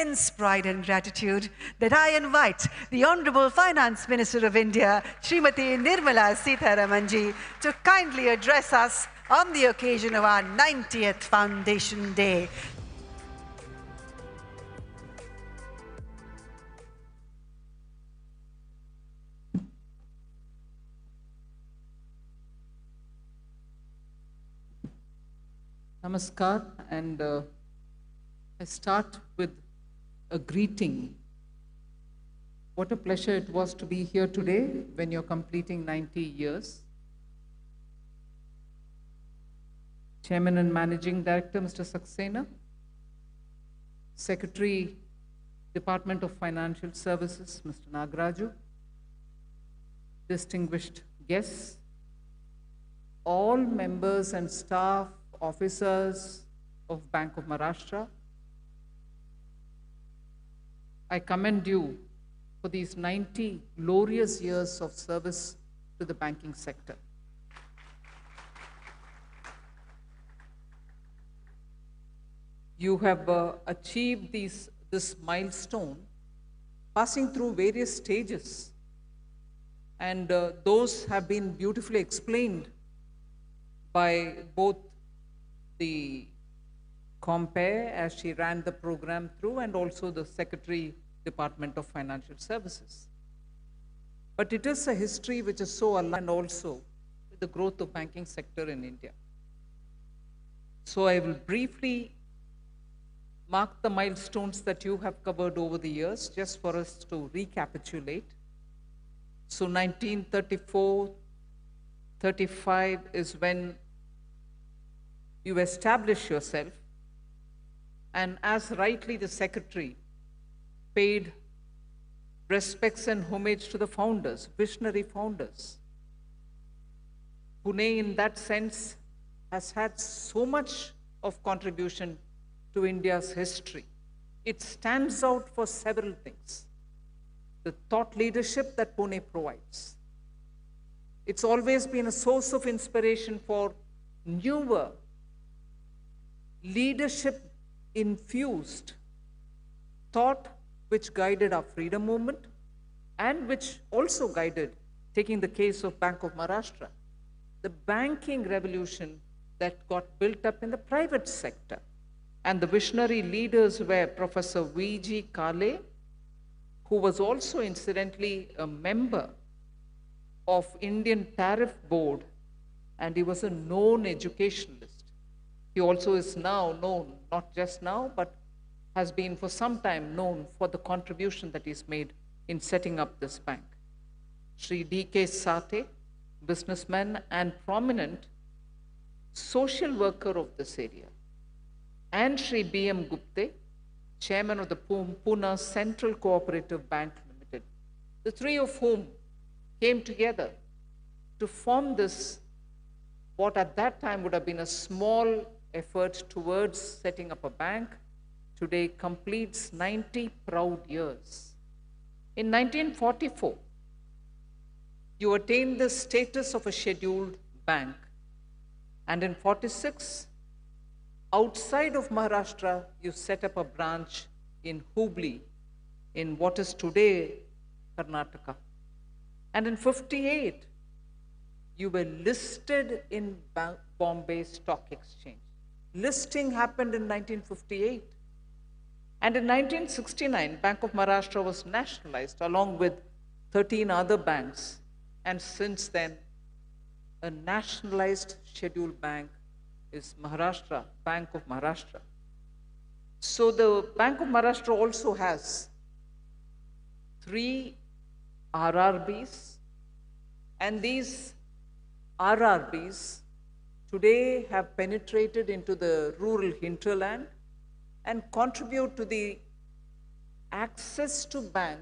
immense pride and gratitude that I invite the Honorable Finance Minister of India, Srimati Nirmala Sitharaman ji, to kindly address us on the occasion of our 90th Foundation Day. Namaskar, and I start with a greeting. What a pleasure it was to be here today when you're completing 90 years. Chairman and Managing Director, Mr. Saxena, Secretary, Department of Financial Services, Mr. Nagaraju, distinguished guests, all members and staff, officers of Bank of Maharashtra, I commend you for these 90 glorious years of service to the banking sector. You have achieved this milestone passing through various stages, and those have been beautifully explained by both the compare as she ran the program through and also the Secretary, Department of Financial Services. But it is a history which is so alive and also with the growth of banking sector in India. So I will briefly mark the milestones that you have covered over the years just for us to recapitulate. So 1934-35 is when you establish yourself, and as rightly the Secretary paid respects and homage to the founders, visionary founders. Pune in that sense has had so much of contribution to India's history. It stands out for several things. The thought leadership that Pune provides. It's always been a source of inspiration for newer, leadership-infused thought which guided our freedom movement and which also guided, taking the case of Bank of Maharashtra, the banking revolution that got built up in the private sector. And the visionary leaders were Professor V.G. Kale, who was also incidentally a member of Indian Tariff Board, and he was a known educationalist. He also is now known, not just now, but has been for some time known for the contribution that he's made in setting up this bank. Sri D.K. Sathe, businessman and prominent social worker of this area, and Sri B.M. Gupte, chairman of the Pune Central Cooperative Bank Limited, the three of whom came together to form this, what at that time would have been a small effort towards setting up a bank, today completes 90 proud years. In 1944, you attained the status of a scheduled bank, and in 46, outside of Maharashtra, you set up a branch in Hubli, in what is today Karnataka. And in 58, you were listed in Bombay Stock Exchange. Listing happened in 1958. And in 1969, Bank of Maharashtra was nationalized along with 13 other banks. And since then, a nationalized scheduled bank is Maharashtra, Bank of Maharashtra. So the Bank of Maharashtra also has 3 RRBs, and these RRBs today have penetrated into the rural hinterland and contribute to the access to bank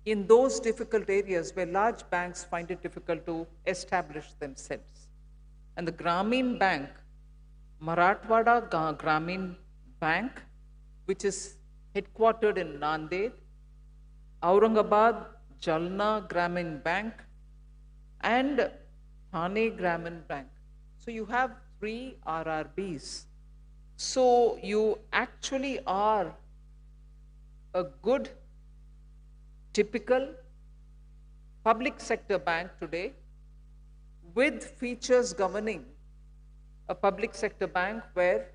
in those difficult areas where large banks find it difficult to establish themselves. And the Grameen Bank, Marathwada Grameen Bank, which is headquartered in Nanded, Aurangabad Jalna Grameen Bank, and Thane Grameen Bank. So you have 3 RRBs. So you actually are a good, typical public sector bank today with features governing a public sector bank where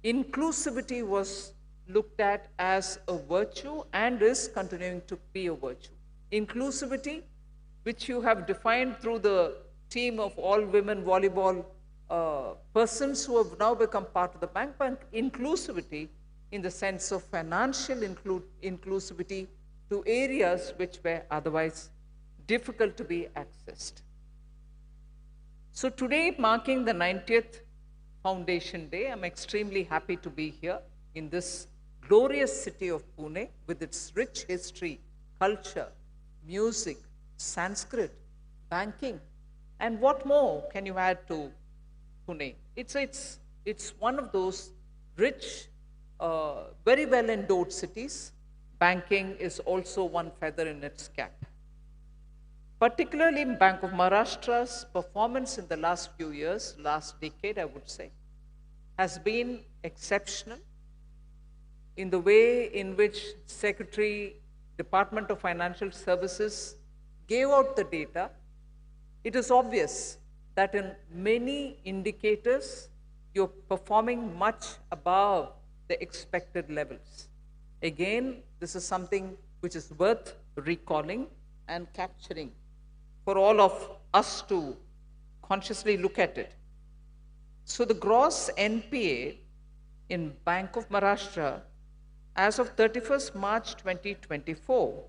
inclusivity was looked at as a virtue and is continuing to be a virtue. Inclusivity, which you have defined through the team of all women volleyball persons who have now become part of the bank, but inclusivity in the sense of financial inclusivity to areas which were otherwise difficult to be accessed. So today, marking the 90th Foundation Day, I'm extremely happy to be here in this glorious city of Pune with its rich history, culture, music, Sanskrit, banking, and what more can you add to Pune? It's one of those rich, very well endowed cities. Banking is also one feather in its cap. Particularly in Bank of Maharashtra's performance in the last few years, last decade, I would say, has been exceptional in the way in which Secretary, Department of Financial Services gave out the data. It is obvious that in many indicators, you're performing much above the expected levels. Again, this is something which is worth recalling and capturing for all of us to consciously look at it. So the gross NPA in Bank of Maharashtra as of 31st March 2024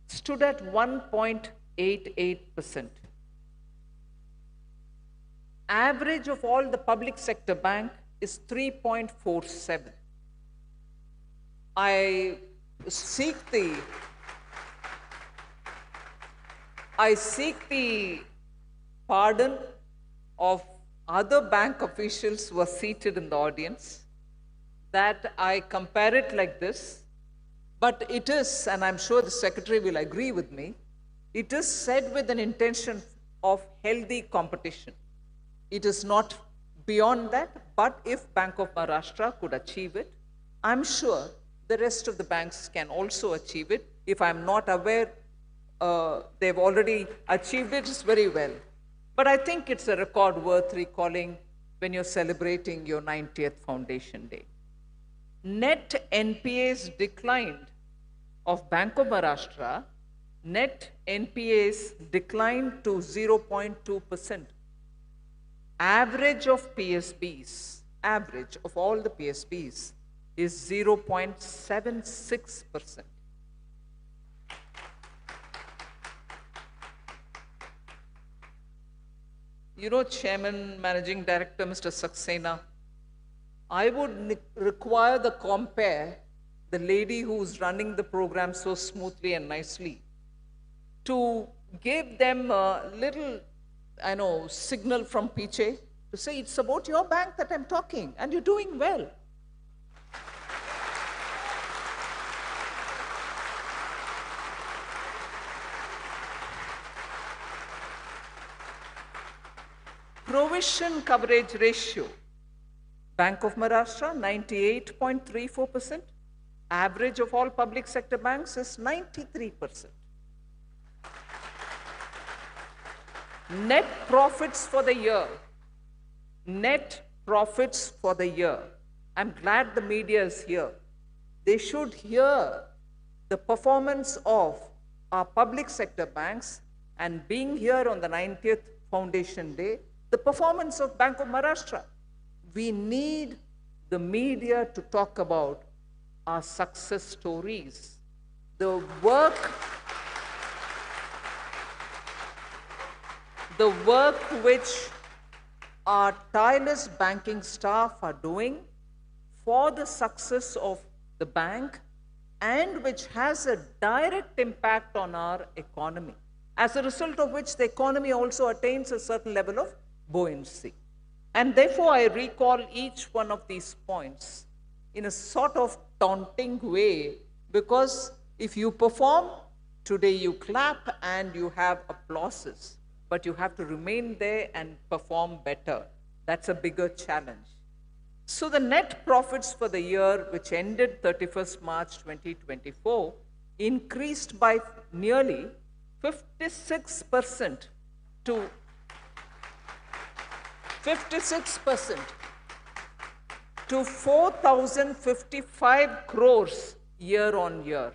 stood at 1.88%. Average of all the public sector bank is 3.47. I seek the pardon of other bank officials who are seated in the audience that I compare it like this, but it is, and I'm sure the Secretary will agree with me, it is said with an intention of healthy competition. It is not beyond that, but if Bank of Maharashtra could achieve it, I'm sure the rest of the banks can also achieve it. If I'm not aware, they've already achieved it, it's very well. But I think it's a record worth recalling when you're celebrating your 90th Foundation Day. Net NPAs declined of Bank of Maharashtra, net NPAs declined to 0.2%. Average of PSBs, average of all the PSBs is 0.76%. You know, Chairman, Managing Director, Mr. Saxena, I would require the compare, the lady who's running the program so smoothly and nicely, to give them a little, I know, signal from Piche to say, it's about your bank that I'm talking, and you're doing well. Provision coverage ratio, Bank of Maharashtra, 98.34%. Average of all public sector banks is 93%. Net profits for the year. Net profits for the year. I'm glad the media is here. They should hear the performance of our public sector banks, and being here on the 90th Foundation Day, the performance of Bank of Maharashtra. We need the media to talk about our success stories. The work which our tireless banking staff are doing for the success of the bank, and which has a direct impact on our economy, as a result of which the economy also attains a certain level of buoyancy. And therefore, I recall each one of these points in a sort of taunting way, because if you perform, today you clap and you have applauses, but you have to remain there and perform better. That's a bigger challenge. So the net profits for the year which ended 31st March 2024 increased by nearly 56% to 4,055 crores year on year.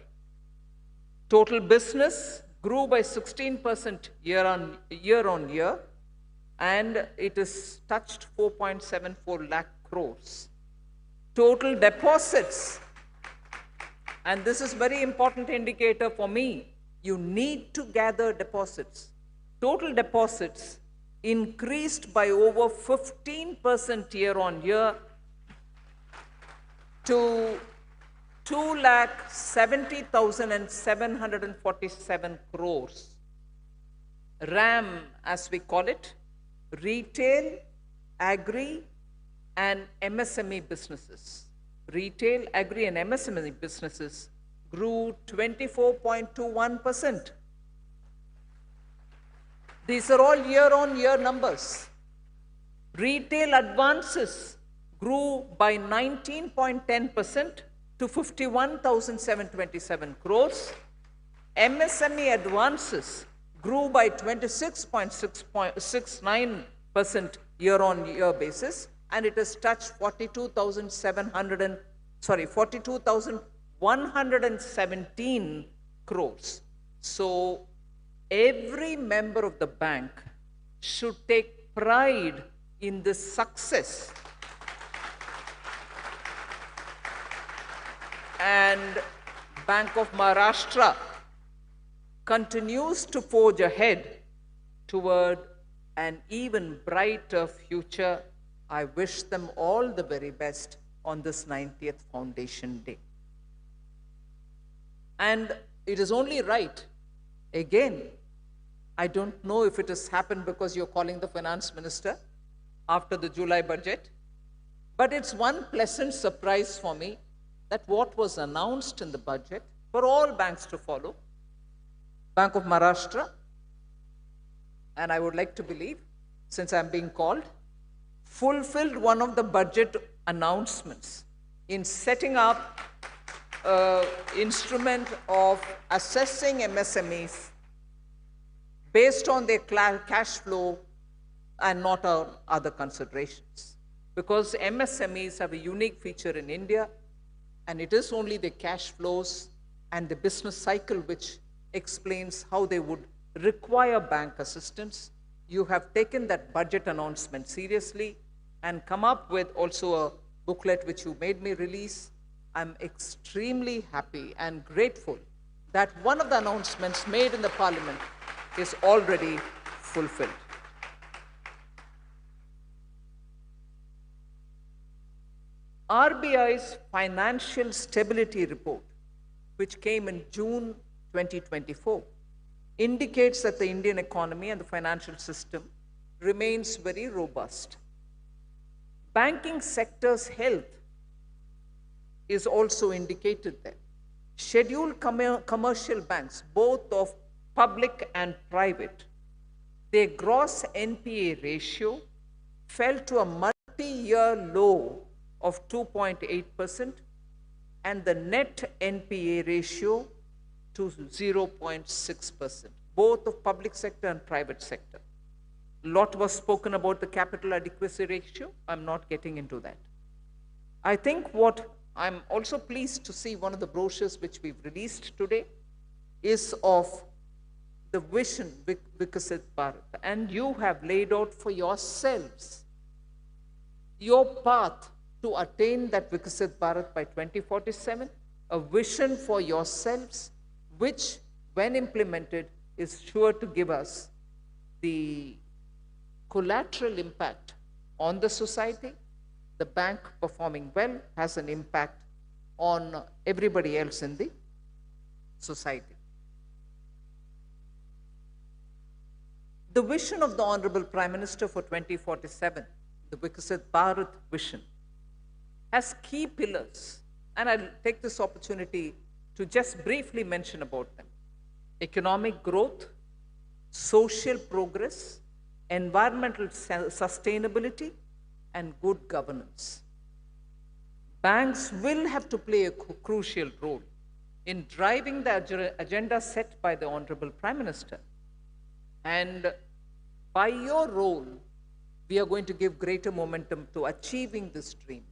Total business grew by 16% year on year, and it has touched 4.74 lakh crores. Total deposits, and this is very important indicator for me, you need to gather deposits. Total deposits increased by over 15% year on year to 2,70,747 crores. RAM, as we call it, retail, agri, and MSME businesses. Retail, agri, and MSME businesses grew 24.21%. These are all year-on-year numbers. Retail advances grew by 19.10% to 51,727 crores. MSME advances grew by 26.69% year-on-year basis, and it has touched 42,117 crores. So every member of the bank should take pride in this success. And Bank of Maharashtra continues to forge ahead toward an even brighter future. I wish them all the very best on this 90th Foundation Day. And it is only right, again, I don't know if it has happened because you're calling the finance minister after the July budget, but it's one pleasant surprise for me that what was announced in the budget for all banks to follow, Bank of Maharashtra, and I would like to believe, since I'm being called, fulfilled one of the budget announcements in setting up an instrument of assessing MSMEs based on their cash flow and not on other considerations. Because MSMEs have a unique feature in India, and it is only the cash flows and the business cycle which explains how they would require bank assistance. You have taken that budget announcement seriously and come up with also a booklet which you made me release. I'm extremely happy and grateful that one of the announcements made in the Parliament is already fulfilled. RBI's Financial Stability Report, which came in June 2024, indicates that the Indian economy and the financial system remains very robust. Banking sector's health is also indicated there. Scheduled commercial banks, both of public and private, their gross NPA ratio fell to a multi-year low of 2.8%, and the net NPA ratio to 0.6%, both of public sector and private sector. A lot was spoken about the capital adequacy ratio. I'm not getting into that. I think what I'm also pleased to see, one of the brochures which we've released today is of the vision Vikasit Bharat, and you have laid out for yourselves your path to attain that Vikasit Bharat by 2047, a vision for yourselves which, when implemented, is sure to give us the collateral impact on the society. The bank performing well has an impact on everybody else in the society. The vision of the Honorable Prime Minister for 2047, the Vikasit Bharat vision, has key pillars, and I'll take this opportunity to just briefly mention about them: economic growth, social progress, environmental sustainability, and good governance. banks will have to play a crucial role in driving the agenda set by the Honorable Prime Minister. And by your role, we are going to give greater momentum to achieving this dream.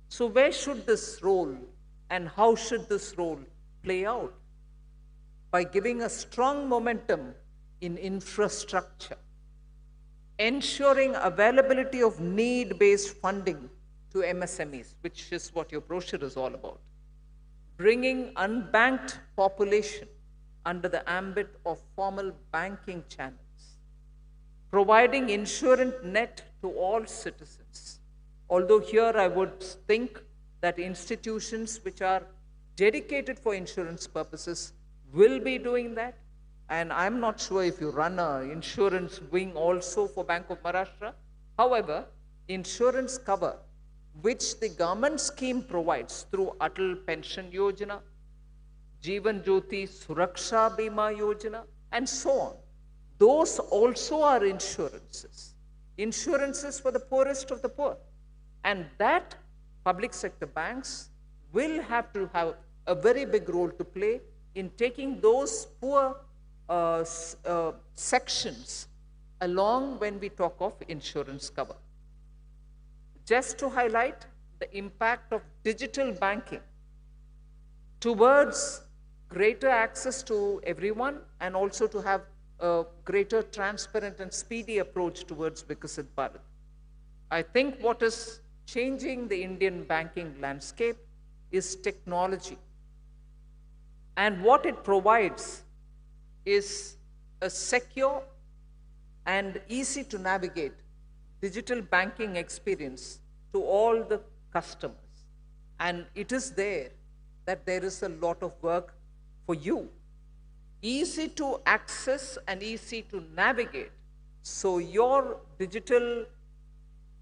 So where should this role and how should this role play out? By giving a strong momentum in infrastructure, ensuring availability of need-based funding to MSMEs, which is what your brochure is all about, bringing unbanked population under the ambit of formal banking channels, providing insurance net to all citizens. Although here I would think that institutions which are dedicated for insurance purposes will be doing that. And I'm not sure if you run an insurance wing also for Bank of Maharashtra. However, insurance cover, which the government scheme provides through Atal Pension Yojana, Jeevan Jyoti Suraksha Bima Yojana, and so on. Those also are insurances. Insurances for the poorest of the poor. And that public sector banks will have to have a very big role to play in taking those poor sections along when we talk of insurance cover. Just to highlight the impact of digital banking towards greater access to everyone and also to have a greater transparent and speedy approach towards Vikasit Bharat. I think what is changing the Indian banking landscape is technology. And what it provides is a secure and easy to navigate digital banking experience to all the customers. And it is there that there is a lot of work for you. Easy to access and easy to navigate. So your digital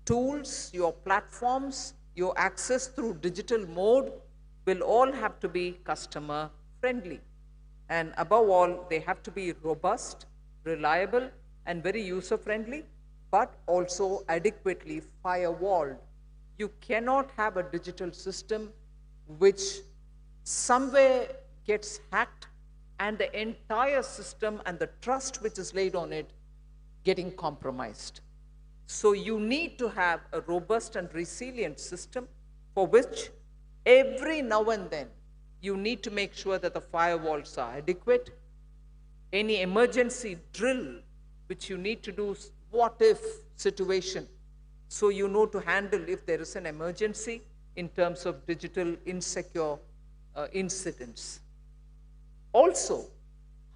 tools, your platforms, your access through digital mode will all have to be customer friendly. And above all, they have to be robust, reliable, and very user-friendly, but also adequately firewalled. You cannot have a digital system which somewhere gets hacked and the entire system and the trust which is laid on it getting compromised. So you need to have a robust and resilient system for which every now and then you need to make sure that the firewalls are adequate. Any emergency drill which you need to do, what if situation, so you know to handle if there is an emergency in terms of digital insecure incidents. Also,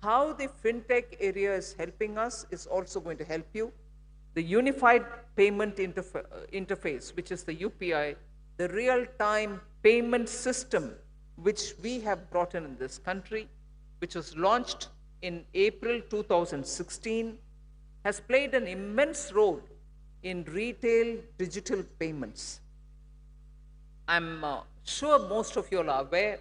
how the fintech area is helping us is also going to help you. The Unified Payment Interface, which is the UPI, the real-time payment system which we have brought in this country, which was launched in April 2016, has played an immense role in retail digital payments. I'm sure most of you are aware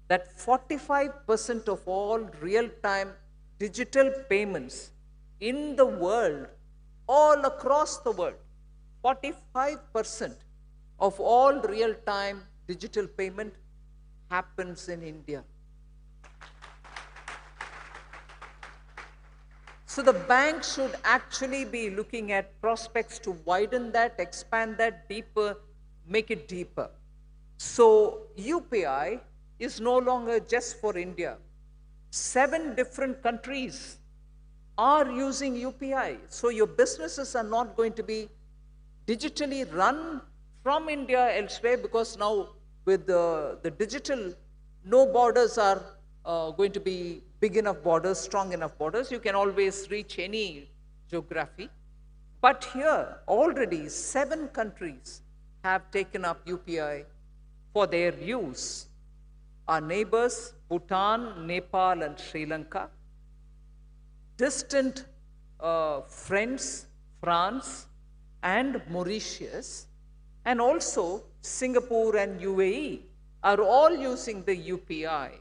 that 45% of all real-time digital payments in the world, all across the world, 45% of all real-time digital payment happens in India. So the bank should actually be looking at prospects to widen that, expand that deeper, make it deeper. So UPI is no longer just for India. 7 different countries are using UPI. So your businesses are not going to be digitally run from India elsewhere, because now with the digital, no borders are going to be big enough borders, strong enough borders. You can always reach any geography. But here, already 7 countries have taken up UPI for their use. Our neighbors, Bhutan, Nepal, and Sri Lanka. Distant friends, France and Mauritius, and also Singapore and UAE are all using the UPI.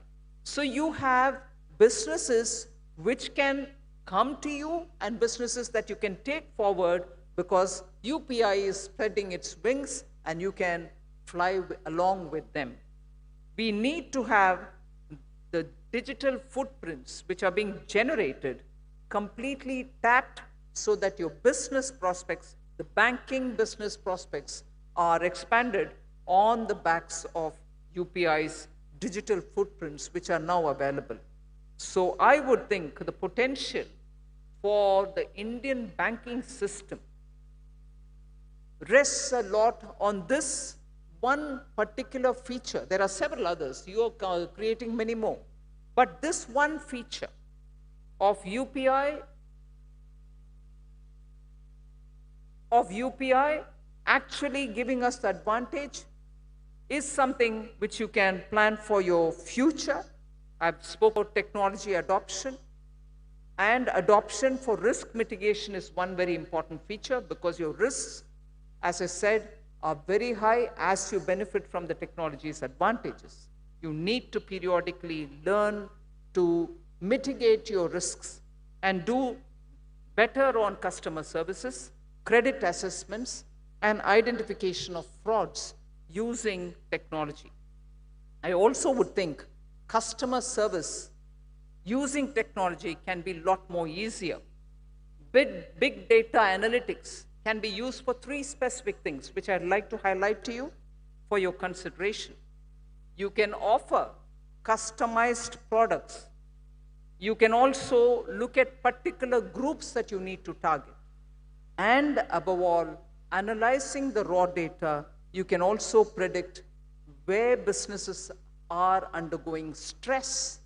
So you have businesses which can come to you and businesses that you can take forward, because UPI is spreading its wings and you can fly along with them. We need to have the digital footprints which are being generated completely tapped so that your business prospects, the banking business prospects, are expanded on the backs of UPI's digital footprints which are now available. So I would think the potential for the Indian banking system rests a lot on this one particular feature. There are several others. You are creating many more. But this one feature of UPI actually giving us the advantage is something which you can plan for your future. I've spoken about technology adoption, and adoption for risk mitigation is one very important feature, because your risks, as I said, are very high as you benefit from the technology's advantages. You need to periodically learn to mitigate your risks and do better on customer services, credit assessments, and identification of frauds using technology. I also would think customer service using technology can be a lot more easier. Big data analytics can be used for 3 specific things, which I'd like to highlight to you for your consideration. You can offer customized products. You can also look at particular groups that you need to target. And above all, analyzing the raw data, you can also predict where businesses are undergoing stress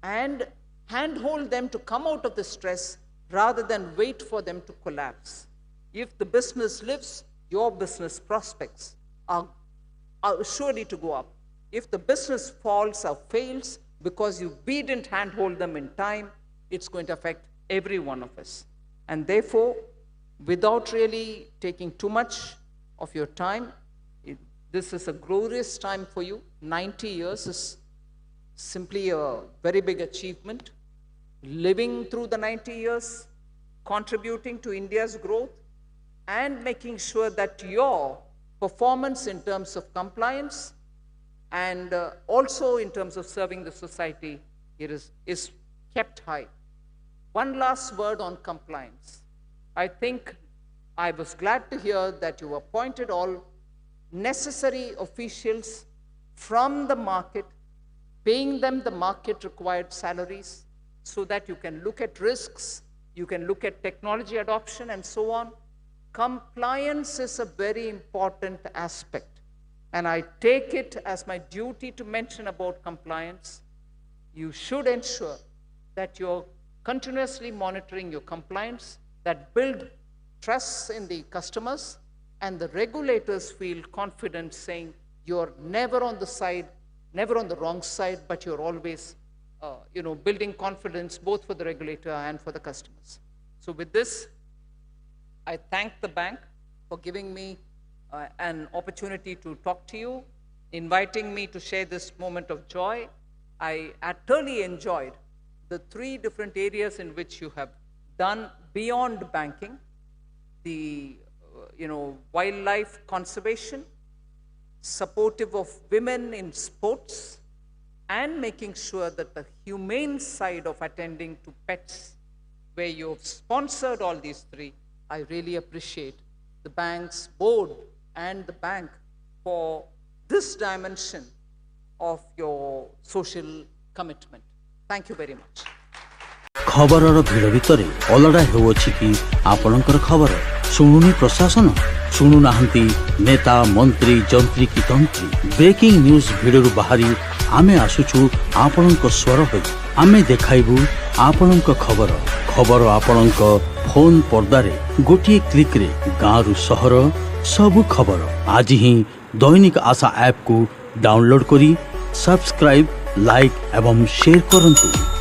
and handhold them to come out of the stress rather than wait for them to collapse. If the business lives, your business prospects are surely to go up. If the business falls or fails because we didn't handhold them in time, it's going to affect every one of us. And therefore, without really taking too much of your time, this is a glorious time for you. 90 years is simply a very big achievement. Living through the 90 years, contributing to India's growth, and making sure that your performance in terms of compliance and also in terms of serving the society is kept high. One last word on compliance. I think I was glad to hear that you appointed all necessary officials from the market, paying them the market required salaries so that you can look at risks, you can look at technology adoption and so on. Compliance is a very important aspect, and I take it as my duty to mention about compliance. You should ensure that you're continuously monitoring your compliance, that build trust in the customers, and the regulators feel confident saying you're never on the side, never on the wrong side, but you're always building confidence both for the regulator and for the customers. So with this, I thank the bank for giving me an opportunity to talk to you, inviting me to share this moment of joy. I utterly enjoyed the 3 different areas in which you have done beyond banking: the wildlife conservation, supportive of women in sports, and making sure that the humane side of attending to pets, where you've sponsored all these 3. I really appreciate the bank's board and the bank for this dimension of your social commitment. Thank you very much. खबरर भिड़ भितर अलड़ा हेउछि कि आपणकर खबर शुणुनी प्रशासन शुणु नाहंती नेता मंत्री जंत्री की तंत्री ब्रेकिंग न्यूज भिडरु बाहरी आमे आसुछु आपणक स्वर होई आमे देखाइबु आपणक खबर खबर आपणक फोन पर्दारे गोटिए क्लिक रे गाँरु सहर सबु खबर आज ही दैनिक आशा ऐप को डाउनलोड करी सब्सक्राइब लाइक एवं शेयर करंतु।